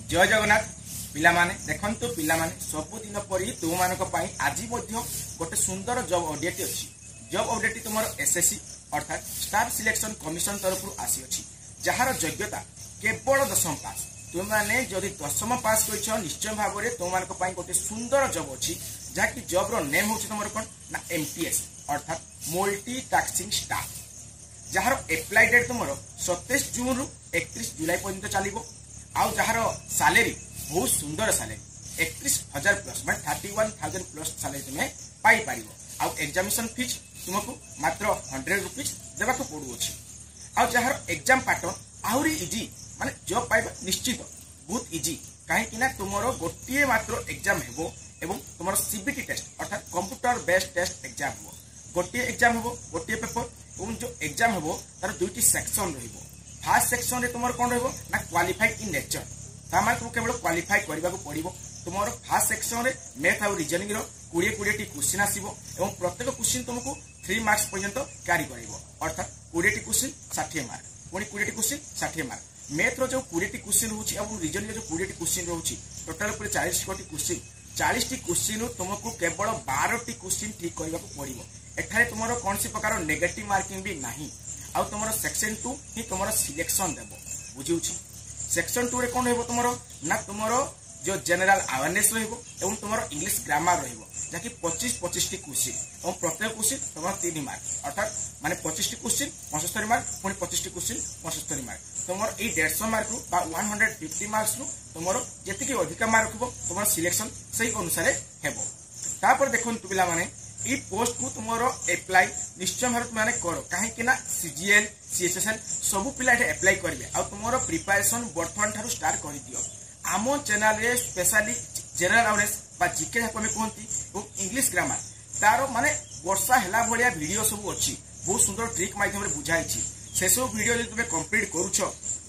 जय जगन्नाथ पिला माने देखंतु पिला माने सबुदिन परी तुम मानक पई आज मध्य गोटे सुंदर जॉब अपडेट अछि। जॉब अपडेट तुमर एसएससी अर्थात स्टाफ सिलेक्शन कमिशन तरफ आसी अछि, जहार योग्यता केवल 10वीं पास। तुम माने जदि 10वीं पास करिछ निश्चय भाव में तुम मानक पई गोटे सुंदर जॉब अछि, जहाँकि जॉब रो नेम होछि तुमर कोन ना एमटीएस अर्थात मल्टी टास्किंग स्टाफ, जहार एप्लाई डेट तुमर 27 जून रु 31 जुलाई पर्यंत चलिबो। आउ जहार सैलरी बहुत सुंदर सैलरी 31,000 प्लस मैं 31,000 प्लस सैलरी तुम्हें पाई पारिबो। आउ एग्जामिनेशन फीस तुमको मात्र 100 रुपीज देवा को पड़ू अछि। आउ जहार एग्जाम पैटर्न आहुरी इजी माने जॉब पाइबा निश्चित बहुत इजी, कहीं ना तुमरो गोटे मात्र एग्जाम हेबो एवं तुमरो सीबीटी टेस्ट अर्थात कंप्यूटर बेस्ड टेस्ट एग्जाम हेबो। गोटे एग्जाम हेबो गोटे पेपर एवं जो एग्जाम हेबो तार दुईटी सेक्शन रहिबो। फर्स्ट सेक्शन रे तुमर कोन रहबो ना क्वालिफाइड इन नेचर, तामार तुम केवल क्वालिफाई करबा को पड़िबो। तुमर फर्स्ट सेक्शन रे मैथ और रीजनिंग रो 20 टी क्वेश्चन आसीबो एवं प्रत्येक क्वेश्चन तुमको 3 मार्क्स पर्यंत कैरी करबो अर्थात 20 टी क्वेश्चन 60 मार्क पुनी 20 टी क्वेश्चन 60 मार्क। मैथ रो जो 20 टी क्वेश्चन होची एवं रीजनिंग रो जो 20 टी क्वेश्चन रहउची टोटल पूरे 40 टी क्वेश्चन 40 टी क्वेश्चन तुमको केवल 12 टी क्वेश्चन ठीक करबा को पड़िबो। एठारे तुमरो कोनसी प्रकार नेगेटिव मार्किंग भी नाही। आउ तुमरो सेक्शन 2 ही तुमरो सिलेक्शन देबो बुझिउची। सेक्शन 2 रे कोन हेबो तुमरो ना तुमरो जो जनरल अवेयरनेस रहइबो एवं तुमरो इंग्लिश ग्रामर रहइबो, जाकि 25 टी क्वेश्चन और प्रत्येक क्वेश्चन तुमरो 3 मार्क अर्थात माने 25 टी क्वेश्चन 75 मार्क पुनी 25 टी क्वेश्चन 75 मार्क। तुमरो ए 150 मार्क रु बा 150 मार्क्स रु तुमरो जेतिकी अधिक मार्क होबो तुमरो सिलेक्शन सही अनुसार हेबो। तापर देखन तु पिला माने ई पोस्ट को तुमरो अप्लाई निश्चय भाव तुम कर, कहीं सीजीएल सीएसएसएल सब पिला अप्लाई करेंगे। आ तुमरो प्रिपरेशन बर्तमान ठारू स्टार्ट कर दियो। आम चैनल रे स्पेशली जनरल अवेयरनेस बा जीके हमें कहती और इंग्लिश ग्रामर तार माने वर्षा हैला भलिया वीडियो सब अच्छी, बहुत सुंदर ट्रिक माध्यम बुझाई से सब वीडियो तुम कंप्लीट करुछ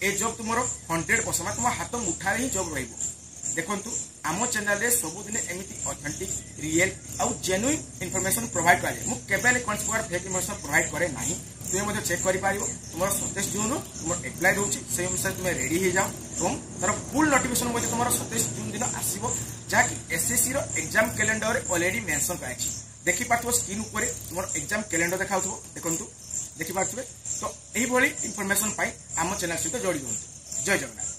ए जॉब तुमरो 100% तुम हाथ मुठारे ही जॉब रहिबो। देखंतु आम चैनल रे सबुदिन एमिति ऑथेंटिक रियल आउ जेन्युइन इनफॉरमेशन प्रोवाइड करे। मु केबेले कोनसी प्रकार फेक इनफॉरमेशन प्रोवाइड करे नाही। तुमे मध्ये चेक करि पारिबो तुमरो 27 जून रो तुमरो अप्लाई होची से अनुसार तुमे रेडी हे जाओ एवं तार फुल नोटिफिकेशन मध्ये तुमरो 27 जून दिन आसीबो, जाकि एसएससी रो एग्जाम कैलेंडर रे ऑलरेडी मेंशन कराइछि। देखि पाथो स्क्रीन ऊपर तुमरो एग्जाम कैलेंडर देखाउथबो देखंतु देखि पाथबे। तो एही भली इनफॉरमेशन पाई आम चैनल सहित जोड़ी होंतु। जय जगन्नाथ।